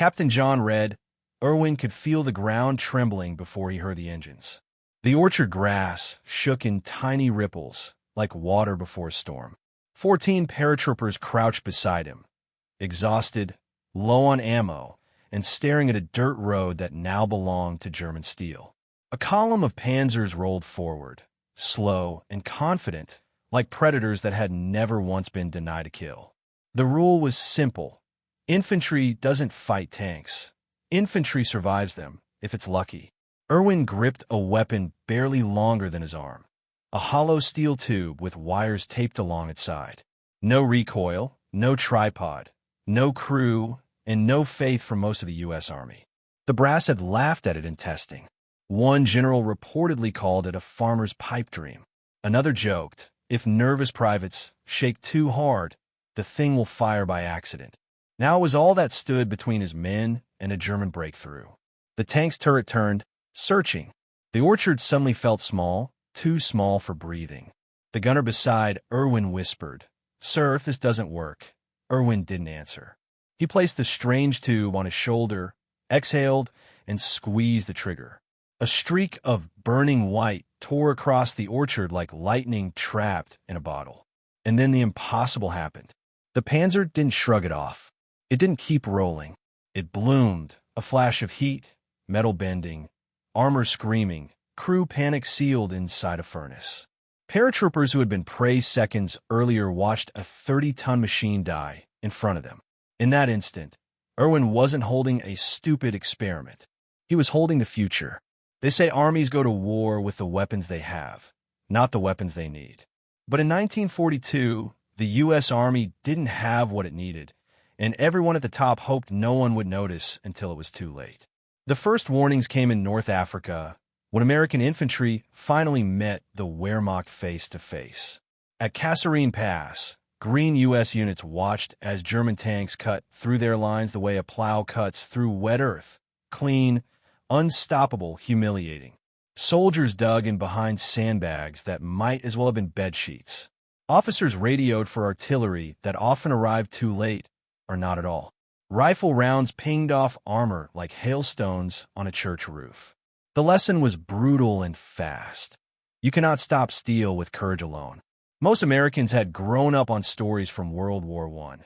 Captain John read, Irwin could feel the ground trembling before he heard the engines. The orchard grass shook in tiny ripples, like water before a storm. 14 paratroopers crouched beside him, exhausted, low on ammo, and staring at a dirt road that now belonged to German steel. A column of panzers rolled forward, slow and confident, like predators that had never once been denied a kill. The rule was simple. Infantry doesn't fight tanks. Infantry survives them, if it's lucky. Irwin gripped a weapon barely longer than his arm, a hollow steel tube with wires taped along its side. No recoil, no tripod, no crew, and no faith from most of the U.S. Army. The brass had laughed at it in testing. One general reportedly called it a farmer's pipe dream. Another joked, if nervous privates shake too hard, the thing will fire by accident. Now it was all that stood between his men and a German breakthrough. The tank's turret turned, searching. The orchard suddenly felt small, too small for breathing. The gunner beside Irwin whispered, "Sir, if this doesn't work." Irwin didn't answer. He placed the strange tube on his shoulder, exhaled, and squeezed the trigger. A streak of burning white tore across the orchard like lightning trapped in a bottle. And then the impossible happened. The Panzer didn't shrug it off. It didn't keep rolling. It bloomed, a flash of heat, metal bending, armor screaming, crew panic sealed inside a furnace. Paratroopers who had been prey seconds earlier watched a 30-ton machine die in front of them. In that instant, Irwin wasn't holding a stupid experiment. He was holding the future. They say armies go to war with the weapons they have, not the weapons they need. But in 1942, the U.S. Army didn't have what it needed, and everyone at the top hoped no one would notice until it was too late. The first warnings came in North Africa, when American infantry finally met the Wehrmacht face-to-face. At Kasserine Pass, green U.S. units watched as German tanks cut through their lines the way a plow cuts through wet earth, clean, unstoppable, humiliating. Soldiers dug in behind sandbags that might as well have been bedsheets. Officers radioed for artillery that often arrived too late, or not at all. Rifle rounds pinged off armor like hailstones on a church roof. The lesson was brutal and fast. You cannot stop steel with courage alone. Most Americans had grown up on stories from World War I.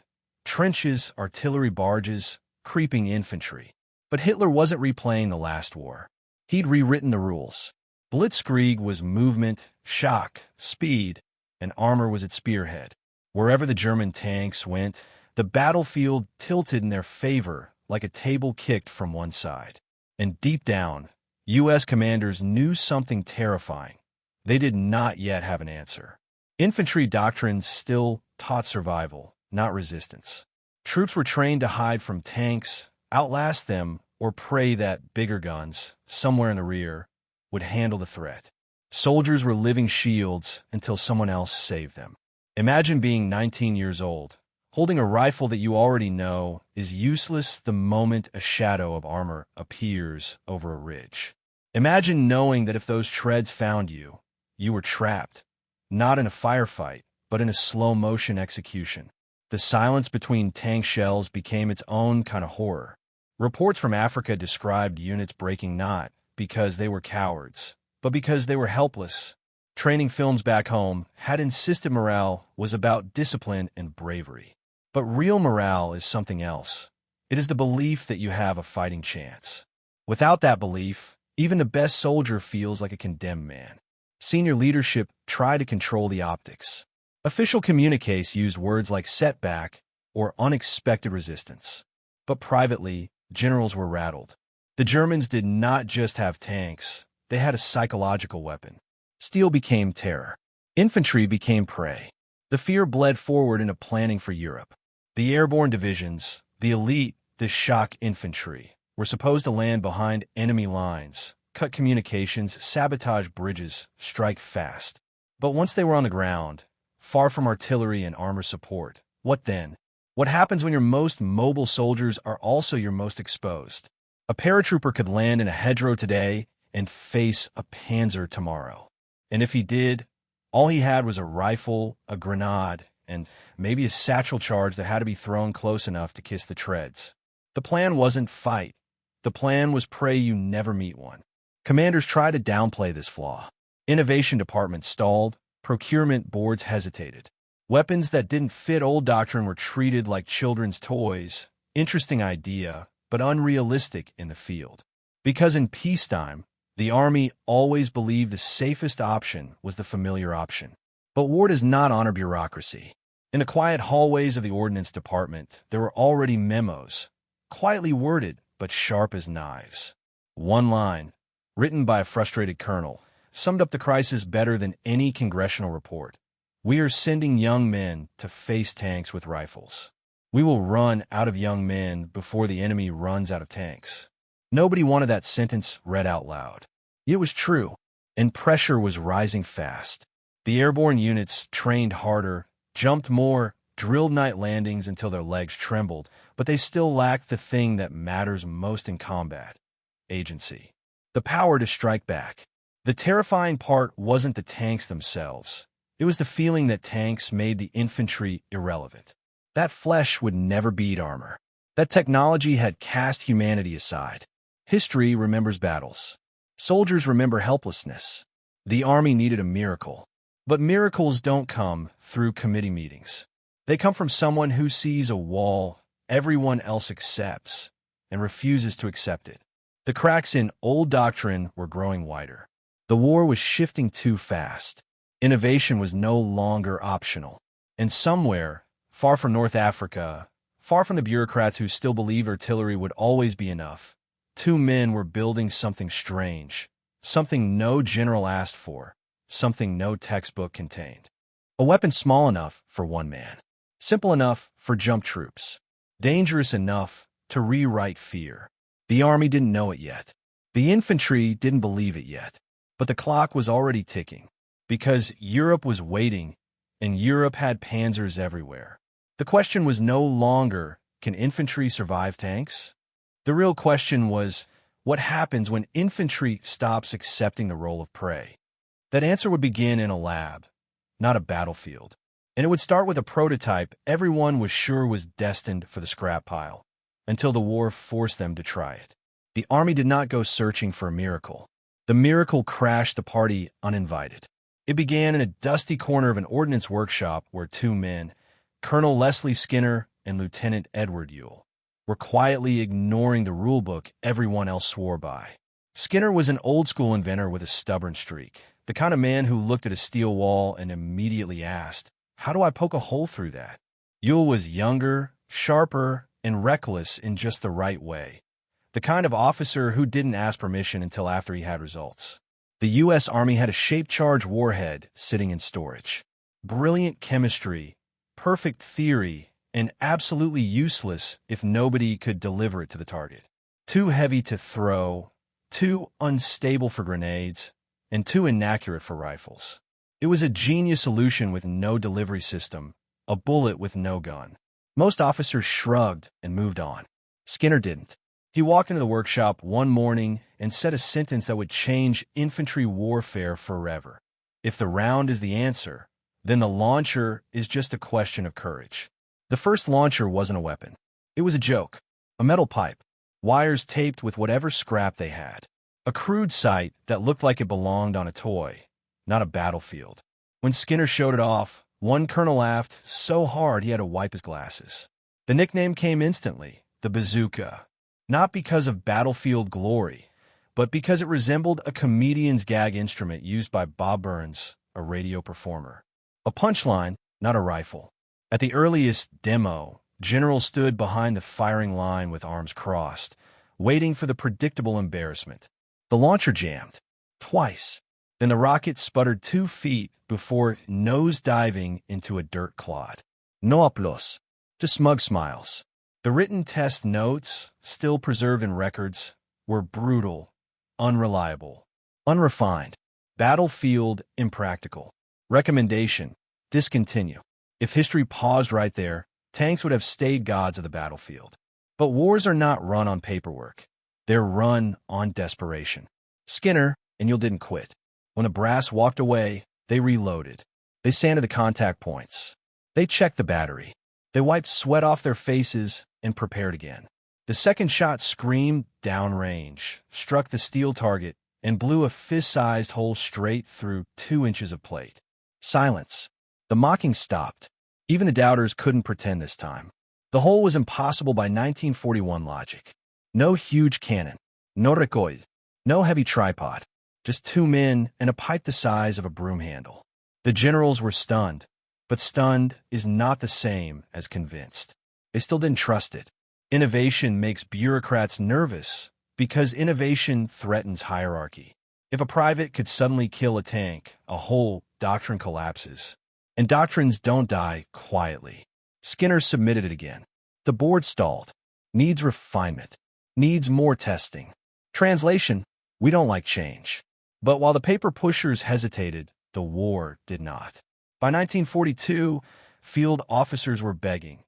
Trenches, artillery barges, creeping infantry. But Hitler wasn't replaying the last war. He'd rewritten the rules. Blitzkrieg was movement, shock, speed, and armor was its spearhead. Wherever the German tanks went, the battlefield tilted in their favor like a table kicked from one side. And deep down, U.S. commanders knew something terrifying. They did not yet have an answer. Infantry doctrines still taught survival, not resistance. Troops were trained to hide from tanks, outlast them, or pray that bigger guns, somewhere in the rear, would handle the threat. Soldiers were living shields until someone else saved them. Imagine being 19 years old, holding a rifle that you already know is useless the moment a shadow of armor appears over a ridge. Imagine knowing that if those treads found you, you were trapped, not in a firefight, but in a slow-motion execution. The silence between tank shells became its own kind of horror. Reports from Africa described units breaking not because they were cowards, but because they were helpless. Training films back home had insisted morale was about discipline and bravery. But real morale is something else. It is the belief that you have a fighting chance. Without that belief, even the best soldier feels like a condemned man. Senior leadership tried to control the optics. Official communiques used words like setback or unexpected resistance. But privately, generals were rattled. The Germans did not just have tanks, they had a psychological weapon. Steel became terror. Infantry became prey. The fear bled forward into planning for Europe. The airborne divisions, the elite, the shock infantry, were supposed to land behind enemy lines, cut communications, sabotage bridges, strike fast. But once they were on the ground, far from artillery and armor support, what then? What happens when your most mobile soldiers are also your most exposed? A paratrooper could land in a hedgerow today and face a panzer tomorrow. And if he did, all he had was a rifle, a grenade, and maybe a satchel charge that had to be thrown close enough to kiss the treads. The plan wasn't fight. The plan was pray you never meet one. Commanders tried to downplay this flaw. Innovation departments stalled. Procurement boards hesitated. Weapons that didn't fit old doctrine were treated like children's toys. Interesting idea, but unrealistic in the field. Because in peacetime, the Army always believed the safest option was the familiar option. But war does not honor bureaucracy. In the quiet hallways of the Ordnance Department, there were already memos, quietly worded but sharp as knives. One line, written by a frustrated colonel, summed up the crisis better than any congressional report. We are sending young men to face tanks with rifles. We will run out of young men before the enemy runs out of tanks. Nobody wanted that sentence read out loud. It was true, and pressure was rising fast. The airborne units trained harder, jumped more, drilled night landings until their legs trembled, but they still lacked the thing that matters most in combat: agency. The power to strike back. The terrifying part wasn't the tanks themselves. It was the feeling that tanks made the infantry irrelevant. That flesh would never beat armor. That technology had cast humanity aside. History remembers battles. Soldiers remember helplessness. The Army needed a miracle. But miracles don't come through committee meetings. They come from someone who sees a wall everyone else accepts and refuses to accept it. The cracks in old doctrine were growing wider. The war was shifting too fast. Innovation was no longer optional. And somewhere, far from North Africa, far from the bureaucrats who still believed artillery would always be enough, two men were building something strange, something no general asked for, something no textbook contained. A weapon small enough for one man, simple enough for jump troops, dangerous enough to rewrite fear. The Army didn't know it yet. The infantry didn't believe it yet. But the clock was already ticking, because Europe was waiting, and Europe had panzers everywhere. The question was no longer, can infantry survive tanks? The real question was, what happens when infantry stops accepting the role of prey? That answer would begin in a lab, not a battlefield. And it would start with a prototype everyone was sure was destined for the scrap pile, until the war forced them to try it. The Army did not go searching for a miracle. The miracle crashed the party uninvited. It began in a dusty corner of an ordnance workshop where two men, Colonel Leslie Skinner and Lieutenant Edward Ewell, were quietly ignoring the rulebook everyone else swore by. Skinner was an old-school inventor with a stubborn streak, the kind of man who looked at a steel wall and immediately asked, "How do I poke a hole through that?" Ewell was younger, sharper, and reckless in just the right way. The kind of officer who didn't ask permission until after he had results. The U.S. Army had a shape-charged warhead sitting in storage. Brilliant chemistry, perfect theory, and absolutely useless if nobody could deliver it to the target. Too heavy to throw, too unstable for grenades, and too inaccurate for rifles. It was a genius solution with no delivery system, a bullet with no gun. Most officers shrugged and moved on. Skinner didn't. He walked into the workshop one morning and said a sentence that would change infantry warfare forever. If the round is the answer, then the launcher is just a question of courage. The first launcher wasn't a weapon. It was a joke. A metal pipe, wires taped with whatever scrap they had. A crude sight that looked like it belonged on a toy, not a battlefield. When Skinner showed it off, one colonel laughed so hard he had to wipe his glasses. The nickname came instantly, the bazooka. Not because of battlefield glory, but because it resembled a comedian's gag instrument used by Bob Burns, a radio performer. A punchline, not a rifle. At the earliest demo, generals stood behind the firing line with arms crossed, waiting for the predictable embarrassment. The launcher jammed. Twice. Then the rocket sputtered 2 feet before nose-diving into a dirt clod. No applause. Just smug smiles. The written test notes, still preserved in records, were brutal, unreliable, unrefined. Battlefield impractical. Recommendation: discontinue. If history paused right there, tanks would have stayed gods of the battlefield. But wars are not run on paperwork. They're run on desperation. Skinner and Ewell didn't quit. When the brass walked away, they reloaded. They sanded the contact points. They checked the battery. They wiped sweat off their faces and prepared again. The second shot screamed downrange, struck the steel target, and blew a fist-sized hole straight through 2 inches of plate. Silence. The mocking stopped. Even the doubters couldn't pretend this time. The hole was impossible by 1941 logic. No huge cannon, no recoil, no heavy tripod, just 2 men and a pipe the size of a broom handle. The generals were stunned, but stunned is not the same as convinced. They still didn't trust it. Innovation makes bureaucrats nervous because innovation threatens hierarchy. If a private could suddenly kill a tank, a whole doctrine collapses. And doctrines don't die quietly. Skinner submitted it again. The board stalled. Needs refinement. Needs more testing. Translation: we don't like change. But while the paper pushers hesitated, the war did not. By 1942, field officers were begging,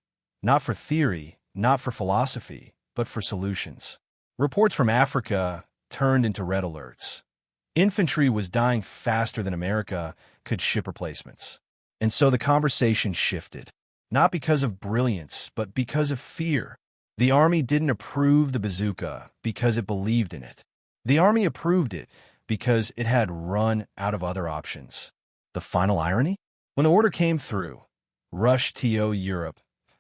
not for theory, not for philosophy, but for solutions. Reports from Africa turned into red alerts. Infantry was dying faster than America could ship replacements. And so the conversation shifted, not because of brilliance, but because of fear. The Army didn't approve the bazooka because it believed in it. The Army approved it because it had run out of other options. The final irony? When the order came through, rush TO Europe,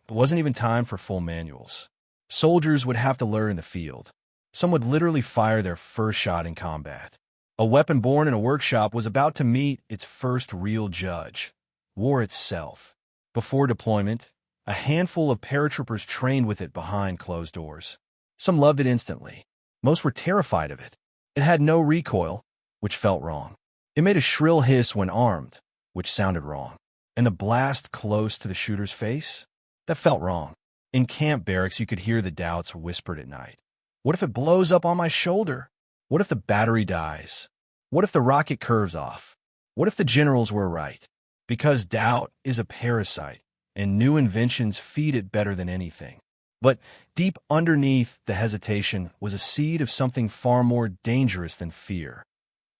it wasn't even time for full manuals. Soldiers would have to learn in the field. Some would literally fire their first shot in combat. A weapon born in a workshop was about to meet its first real judge, war itself. Before deployment, a handful of paratroopers trained with it behind closed doors. Some loved it instantly. Most were terrified of it. It had no recoil, which felt wrong. It made a shrill hiss when armed, which sounded wrong. And the blast close to the shooter's face? That felt wrong. In camp barracks, you could hear the doubts whispered at night. What if it blows up on my shoulder? What if the battery dies? What if the rocket curves off? What if the generals were right? Because doubt is a parasite, and new inventions feed it better than anything. But deep underneath the hesitation was a seed of something far more dangerous than fear: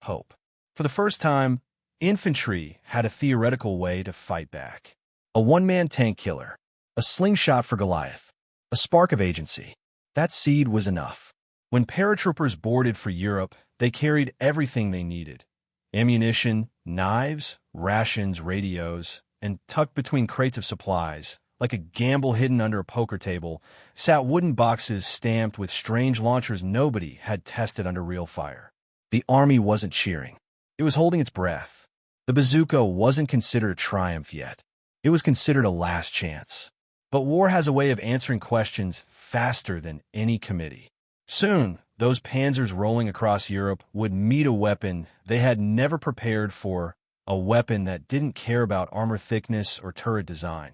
hope. For the first time, infantry had a theoretical way to fight back. A one-man tank killer, a slingshot for Goliath, a spark of agency. That seed was enough. When paratroopers boarded for Europe, they carried everything they needed: ammunition, knives, rations, radios, and tucked between crates of supplies, like a gamble hidden under a poker table, sat wooden boxes stamped with strange launchers nobody had tested under real fire. The Army wasn't cheering. It was holding its breath. The bazooka wasn't considered a triumph yet. It was considered a last chance. But war has a way of answering questions faster than any committee. Soon, those panzers rolling across Europe would meet a weapon they had never prepared for, a weapon that didn't care about armor thickness or turret design,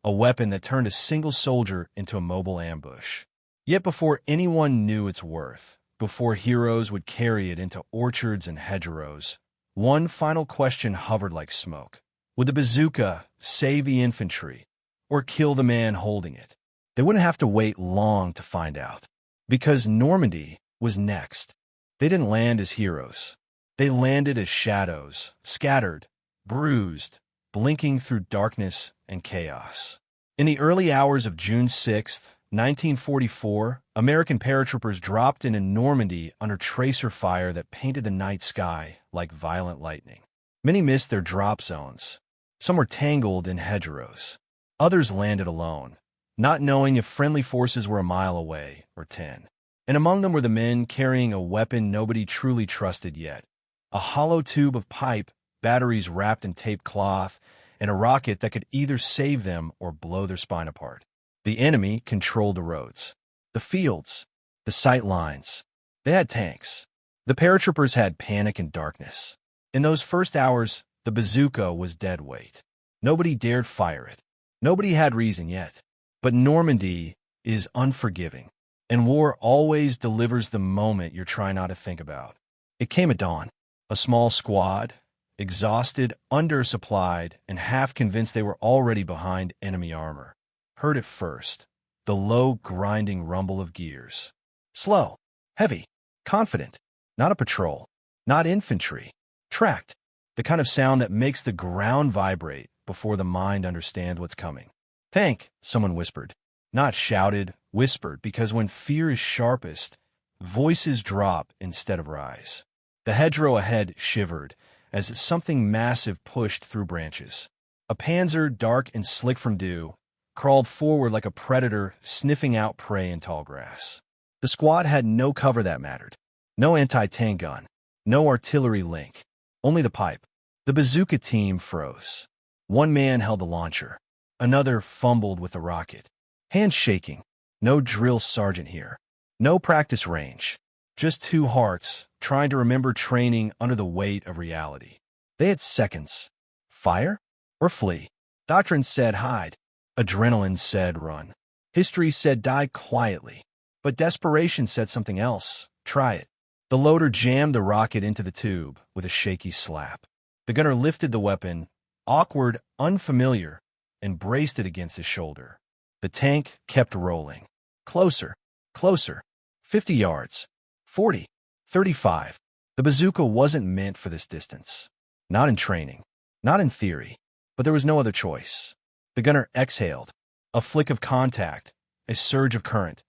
a weapon that turned a single soldier into a mobile ambush. Yet before anyone knew its worth, before heroes would carry it into orchards and hedgerows, one final question hovered like smoke. Would the bazooka save the infantry or kill the man holding it? They wouldn't have to wait long to find out, because Normandy was next. They didn't land as heroes. They landed as shadows, scattered, bruised, blinking through darkness and chaos. In the early hours of June 6, 1944, American paratroopers dropped into Normandy under tracer fire that painted the night sky like violent lightning. Many missed their drop zones. Some were tangled in hedgerows. Others landed alone, not knowing if friendly forces were a mile away or 10. And among them were the men carrying a weapon nobody truly trusted yet: a hollow tube of pipe, batteries wrapped in taped cloth, and a rocket that could either save them or blow their spine apart. The enemy controlled the roads, the fields, the sight lines. They had tanks. The paratroopers had panic and darkness. In those first hours, the bazooka was dead weight. Nobody dared fire it. Nobody had reason yet. But Normandy is unforgiving, and war always delivers the moment you're trying not to think about. It came at dawn. A small squad, exhausted, undersupplied, and half convinced they were already behind enemy armor, heard it first: the low, grinding rumble of gears. Slow, heavy, confident. Not a patrol, not infantry. Tracked. The kind of sound that makes the ground vibrate before the mind understands what's coming. Tank, someone whispered. Not shouted whispered, because when fear is sharpest, voices drop instead of rise. The hedgerow ahead shivered as something massive pushed through branches. A panzer, dark and slick from dew, crawled forward like a predator sniffing out prey in tall grass. The squad had no cover that mattered. No anti-tank gun. No artillery link. Only the pipe. The bazooka team froze. One man held the launcher. Another fumbled with the rocket. Hands shaking. No drill sergeant here. No practice range. Just two hearts trying to remember training under the weight of reality. They had seconds. Fire or flee? Doctrine said hide. Adrenaline said run. History said die quietly. But desperation said something else. Try it. The loader jammed the rocket into the tube with a shaky slap. The gunner lifted the weapon, awkward, unfamiliar, and braced it against his shoulder. The tank kept rolling. Closer. Closer. 50 yards. 40. 35. The bazooka wasn't meant for this distance. Not in training. Not in theory. But there was no other choice. The gunner exhaled. A flick of contact. A surge of current.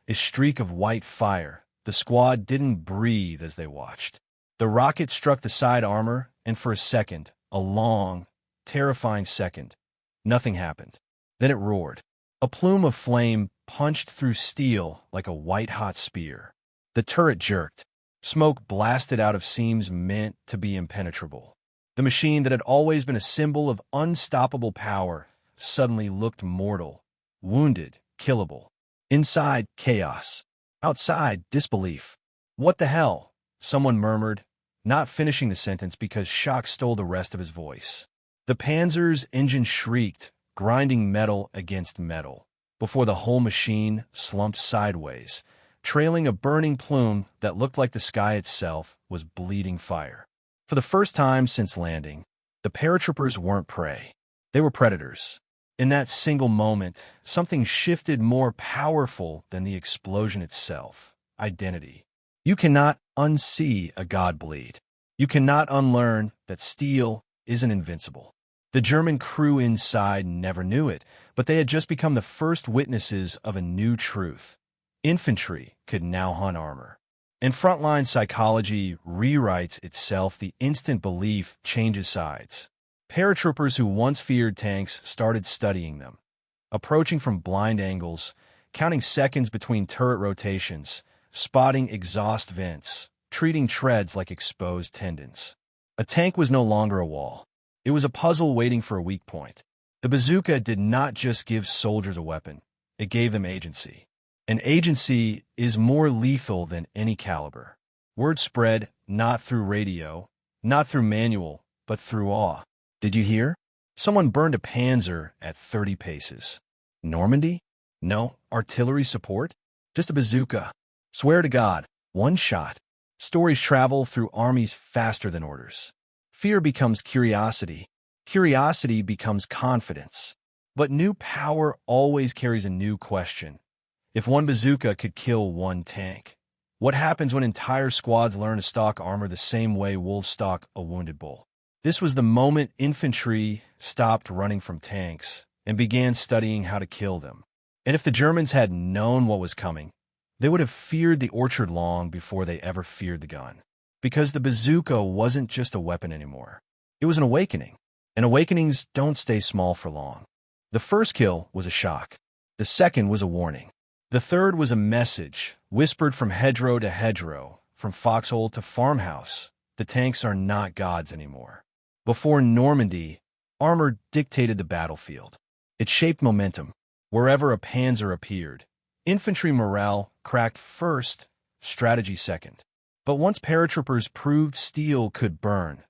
A streak of white fire. The squad didn't breathe as they watched. The rocket struck the side armor, and for a second, a long, terrifying second, nothing happened. Then it roared. A plume of flame punched through steel like a white-hot spear. The turret jerked. Smoke blasted out of seams meant to be impenetrable. The machine that had always been a symbol of unstoppable power suddenly looked mortal, wounded, killable. Inside, chaos. Outside, disbelief. What the hell? Someone murmured, not finishing the sentence because shock stole the rest of his voice. The Panzer's engine shrieked, grinding metal against metal, before the whole machine slumped sideways, trailing a burning plume that looked like the sky itself was bleeding fire. For the first time since landing, the paratroopers weren't prey. They were predators. In that single moment, something shifted more powerful than the explosion itself: identity. You cannot unsee a god bleed. You cannot unlearn that steel isn't invincible. The German crew inside never knew it, but they had just become the first witnesses of a new truth. Infantry could now hunt armor. And frontline psychology rewrites itself the instant belief changes sides. Paratroopers who once feared tanks started studying them, approaching from blind angles, counting seconds between turret rotations, spotting exhaust vents, treating treads like exposed tendons. A tank was no longer a wall. It was a puzzle waiting for a weak point. The bazooka did not just give soldiers a weapon. It gave them agency. And agency is more lethal than any caliber. Word spread not through radio, not through manual, but through awe. Did you hear? Someone burned a panzer at 30 paces. Normandy? No. Artillery support? Just a bazooka. Swear to God, one shot. Stories travel through armies faster than orders. Fear becomes curiosity. Curiosity becomes confidence. But new power always carries a new question. If one bazooka could kill one tank, what happens when entire squads learn to stalk armor the same way wolves stalk a wounded bull? This was the moment infantry stopped running from tanks and began studying how to kill them. And if the Germans had known what was coming, they would have feared the orchard long before they ever feared the gun. Because the bazooka wasn't just a weapon anymore. It was an awakening. And awakenings don't stay small for long. The first kill was a shock. The second was a warning. The third was a message, whispered from hedgerow to hedgerow, from foxhole to farmhouse. The tanks are not gods anymore. Before Normandy, armor dictated the battlefield. It shaped momentum. Wherever a panzer appeared, infantry morale cracked first, strategy second. But once paratroopers proved steel could burn,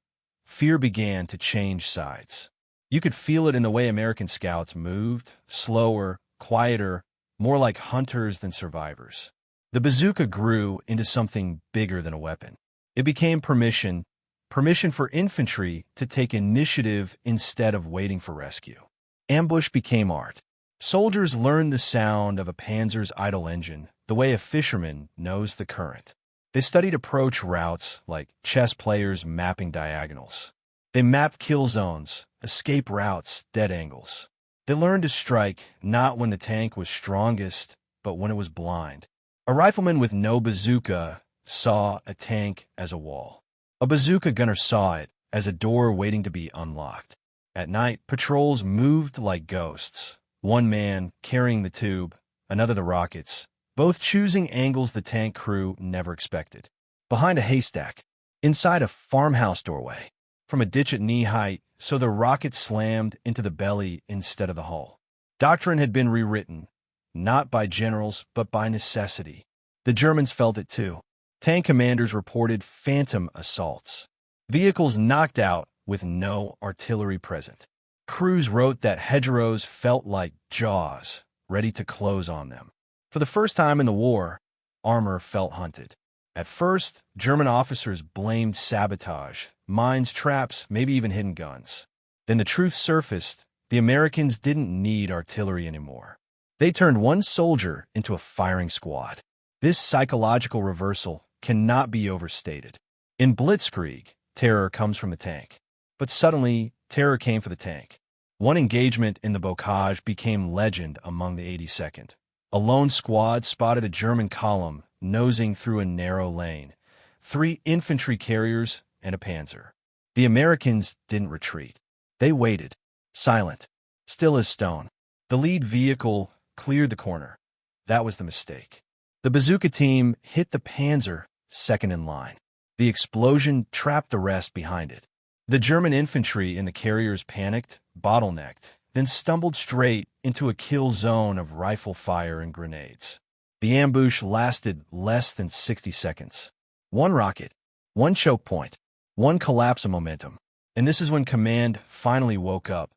fear began to change sides. You could feel it in the way American scouts moved, slower, quieter, more like hunters than survivors. The bazooka grew into something bigger than a weapon. It became permission for infantry to take initiative instead of waiting for rescue. Ambush became art. Soldiers learned the sound of a panzer's idle engine, the way a fisherman knows the current. They studied approach routes like chess players mapping diagonals. They mapped kill zones, escape routes, dead angles. They learned to strike not when the tank was strongest, but when it was blind. A rifleman with no bazooka saw a tank as a wall. A bazooka gunner saw it as a door waiting to be unlocked. At night, patrols moved like ghosts. One man carrying the tube, another the rockets, both choosing angles the tank crew never expected. Behind a haystack, inside a farmhouse doorway, from a ditch at knee height, so the rocket slammed into the belly instead of the hull. Doctrine had been rewritten, not by generals, but by necessity. The Germans felt it too. Tank commanders reported phantom assaults. Vehicles knocked out with no artillery present. Crews wrote that hedgerows felt like jaws, ready to close on them. For the first time in the war, armor felt hunted. At first, German officers blamed sabotage, mines, traps, maybe even hidden guns. Then the truth surfaced. The Americans didn't need artillery anymore. They turned one soldier into a firing squad. This psychological reversal cannot be overstated. In Blitzkrieg, terror comes from the tank. But suddenly, terror came for the tank. One engagement in the Bocage became legend among the 82nd. A lone squad spotted a German column nosing through a narrow lane. 3 infantry carriers and a panzer. The Americans didn't retreat. They waited, silent, still as stone. The lead vehicle cleared the corner. That was the mistake. The bazooka team hit the panzer, second in line. The explosion trapped the rest behind it. The German infantry in the carriers panicked, bottlenecked, then stumbled straight into a kill zone of rifle fire and grenades. The ambush lasted less than 60 seconds. One rocket, one choke point, one collapse of momentum. And this is when command finally woke up.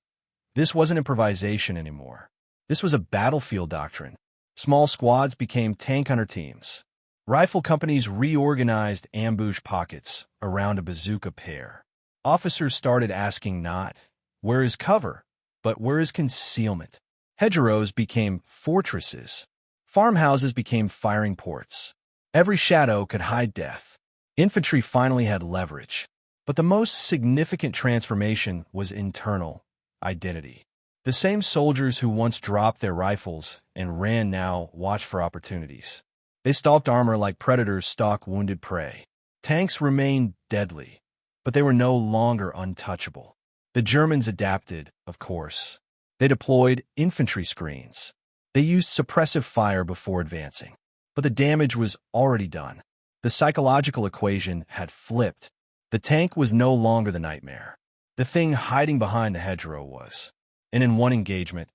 This wasn't improvisation anymore. This was a battlefield doctrine. Small squads became tank hunter teams. Rifle companies reorganized ambush pockets around a bazooka pair. Officers started asking not, where is cover, but where is concealment? Hedgerows became fortresses. Farmhouses became firing ports. Every shadow could hide death. Infantry finally had leverage. But the most significant transformation was internal identity. The same soldiers who once dropped their rifles and ran now watched for opportunities. They stalked armor like predators stalk wounded prey. Tanks remained deadly, but they were no longer untouchable. The Germans adapted, of course. They deployed infantry screens. They used suppressive fire before advancing. But the damage was already done. The psychological equation had flipped. The tank was no longer the nightmare. The thing hiding behind the hedgerow was. And in one engagement,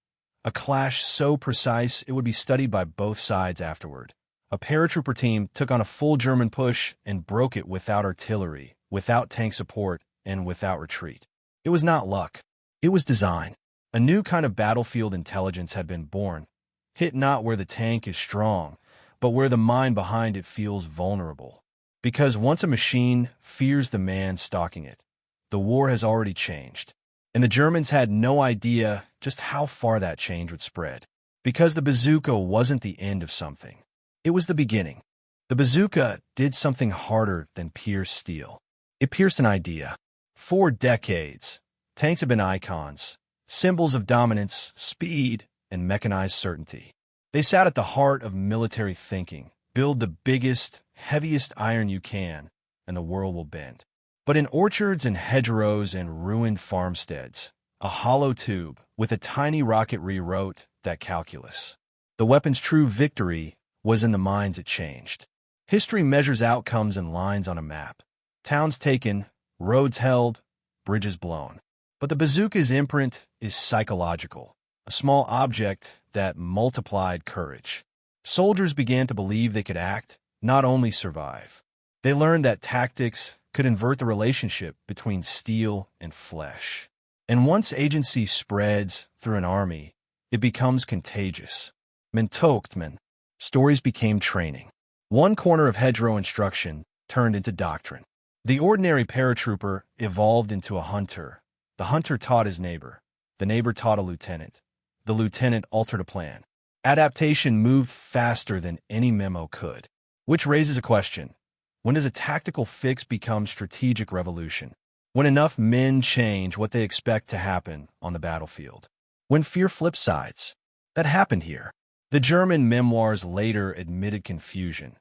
a clash so precise it would be studied by both sides afterward. A paratrooper team took on a full German push and broke it without artillery, without tank support, and without retreat. It was not luck. It was design. A new kind of battlefield intelligence had been born. Hit not where the tank is strong, but where the mind behind it feels vulnerable. Because once a machine fears the man stalking it, the war has already changed. And the Germans had no idea just how far that change would spread. Because the bazooka wasn't the end of something. It was the beginning. The bazooka did something harder than pierce steel. It pierced an idea. For decades, tanks have been icons, symbols of dominance, speed, and mechanized certainty. They sat at the heart of military thinking. Build the biggest, heaviest iron you can, and the world will bend. But in orchards and hedgerows and ruined farmsteads, a hollow tube with a tiny rocket rewrote that calculus. The weapon's true victory was in the minds it changed. History measures outcomes in lines on a map. Towns taken, roads held, bridges blown. But the bazooka's imprint is psychological, a small object that multiplied courage. Soldiers began to believe they could act, not only survive. They learned that tactics could invert the relationship between steel and flesh. And once agency spreads through an army, it becomes contagious. Mentochtman. Stories became training. One corner of hedgerow instruction turned into doctrine. The ordinary paratrooper evolved into a hunter. The hunter taught his neighbor. The neighbor taught a lieutenant. The lieutenant altered a plan. Adaptation moved faster than any memo could. Which raises a question. When does a tactical fix become strategic revolution? When enough men change what they expect to happen on the battlefield. When fear flips sides. That happened here. The German memoirs later admitted confusion.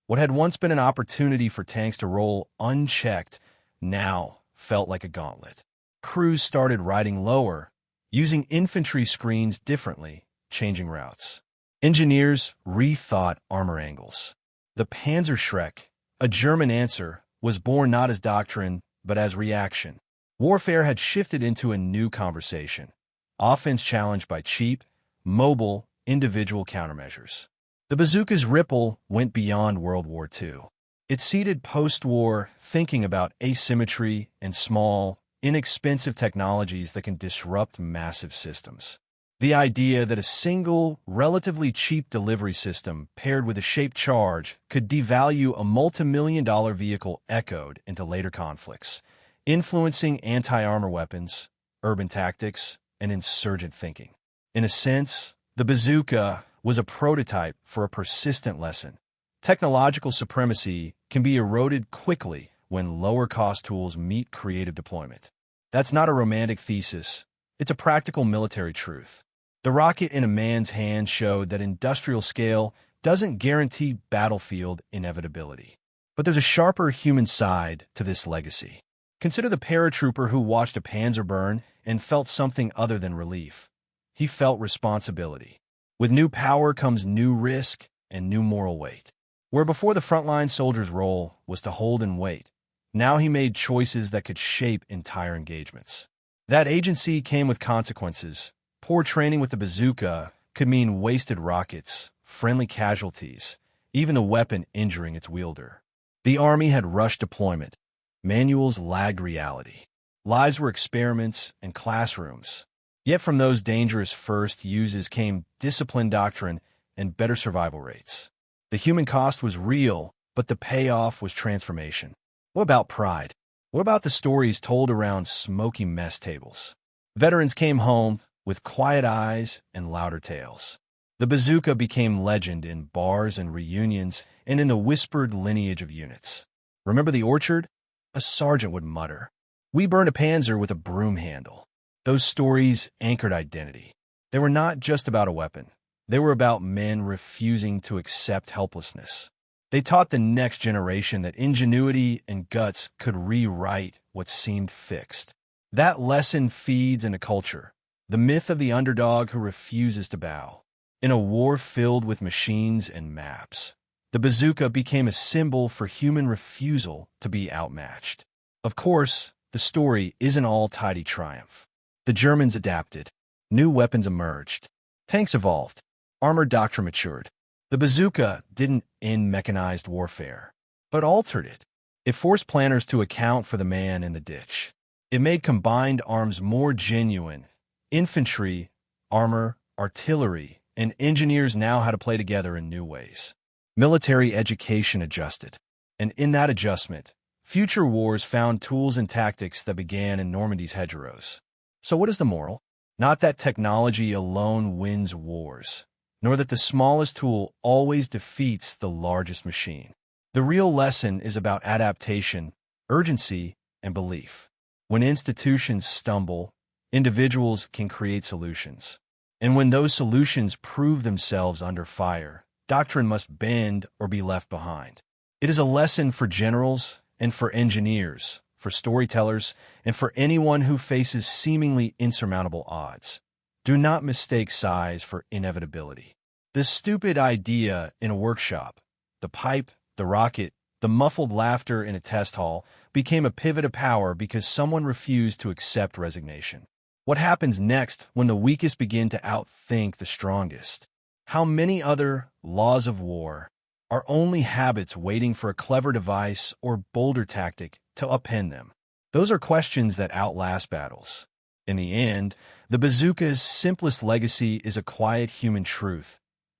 What had once been an opportunity for tanks to roll unchecked now felt like a gauntlet. Crews started riding lower, using infantry screens differently, changing routes. Engineers rethought armor angles. The Panzerschreck, a German answer, was born not as doctrine, but as reaction. Warfare had shifted into a new conversation. Offense challenged by cheap, mobile, individual countermeasures. The bazooka's ripple went beyond World War II. It seeded post-war thinking about asymmetry and small, inexpensive technologies that can disrupt massive systems. The idea that a single, relatively cheap delivery system paired with a shaped charge could devalue a multi-million-dollar vehicle echoed into later conflicts, influencing anti-armor weapons, urban tactics, and insurgent thinking. In a sense, the bazooka was a prototype for a persistent lesson. Technological supremacy can be eroded quickly when lower-cost tools meet creative deployment. That's not a romantic thesis. It's a practical military truth. The rocket in a man's hand showed that industrial scale doesn't guarantee battlefield inevitability. But there's a sharper human side to this legacy. Consider the paratrooper who watched a panzer burn and felt something other than relief. He felt responsibility. With new power comes new risk and new moral weight. Where before the frontline soldier's role was to hold and wait, now he made choices that could shape entire engagements. That agency came with consequences. Poor training with the bazooka could mean wasted rockets, friendly casualties, even the weapon injuring its wielder. The Army had rushed deployment. Manuals lagged reality. Lives were experiments and classrooms. Yet from those dangerous first uses came discipline doctrine and better survival rates. The human cost was real, but the payoff was transformation. What about pride? What about the stories told around smoky mess tables? Veterans came home with quiet eyes and louder tales. The bazooka became legend in bars and reunions and in the whispered lineage of units. Remember the orchard? A sergeant would mutter, "We burned a panzer with a broom handle." Those stories anchored identity. They were not just about a weapon. They were about men refusing to accept helplessness. They taught the next generation that ingenuity and guts could rewrite what seemed fixed. That lesson feeds in a culture, the myth of the underdog who refuses to bow. In a war filled with machines and maps, the bazooka became a symbol for human refusal to be outmatched. Of course, the story isn't all tidy triumph. The Germans adapted. New weapons emerged. Tanks evolved. Armored doctrine matured. The bazooka didn't end mechanized warfare, but altered it. It forced planners to account for the man in the ditch. It made combined arms more genuine. Infantry, armor, artillery, and engineers now had to play together in new ways. Military education adjusted. And in that adjustment, future wars found tools and tactics that began in Normandy's hedgerows. So what is the moral? Not that technology alone wins wars, nor that the smallest tool always defeats the largest machine. The real lesson is about adaptation, urgency, and belief. When institutions stumble, individuals can create solutions. And when those solutions prove themselves under fire, doctrine must bend or be left behind. It is a lesson for generals and for engineers, for storytellers, and for anyone who faces seemingly insurmountable odds. Do not mistake size for inevitability. The stupid idea in a workshop, the pipe, the rocket, the muffled laughter in a test hall, became a pivot of power because someone refused to accept resignation. What happens next when the weakest begin to outthink the strongest? How many other laws of war are only habits waiting for a clever device or bolder tactic to upend them? Those are questions that outlast battles. In the end, the bazooka's simplest legacy is a quiet human truth.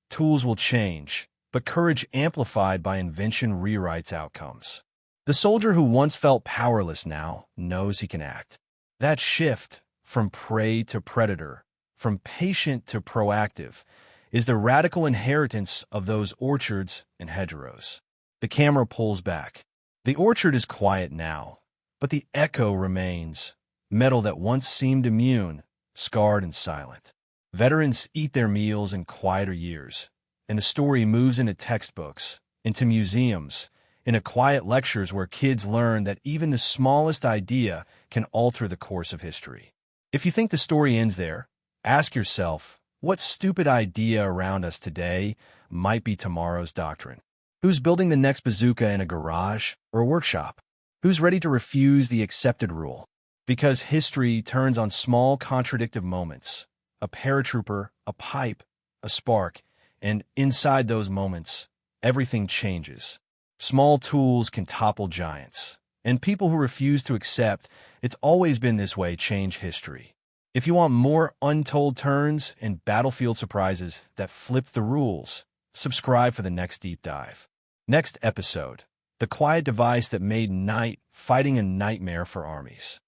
Tools will change, but courage amplified by invention rewrites outcomes. The soldier who once felt powerless now knows he can act. That shift from prey to predator, from patient to proactive, is the radical inheritance of those orchards and hedgerows. The camera pulls back. The orchard is quiet now, but the echo remains, metal that once seemed immune, scarred and silent. Veterans eat their meals in quieter years, and the story moves into textbooks, into museums, into quiet lectures where kids learn that even the smallest idea can alter the course of history. If you think the story ends there, ask yourself, what stupid idea around us today might be tomorrow's doctrine? Who's building the next bazooka in a garage or a workshop? Who's ready to refuse the accepted rule? Because history turns on small contradictive moments, a paratrooper, a pipe, a spark, and inside those moments, everything changes. Small tools can topple giants, and people who refuse to accept it's always been this way change history. If you want more untold turns and battlefield surprises that flip the rules, subscribe for the next deep dive. Next episode, the quiet device that made night fighting a nightmare for armies.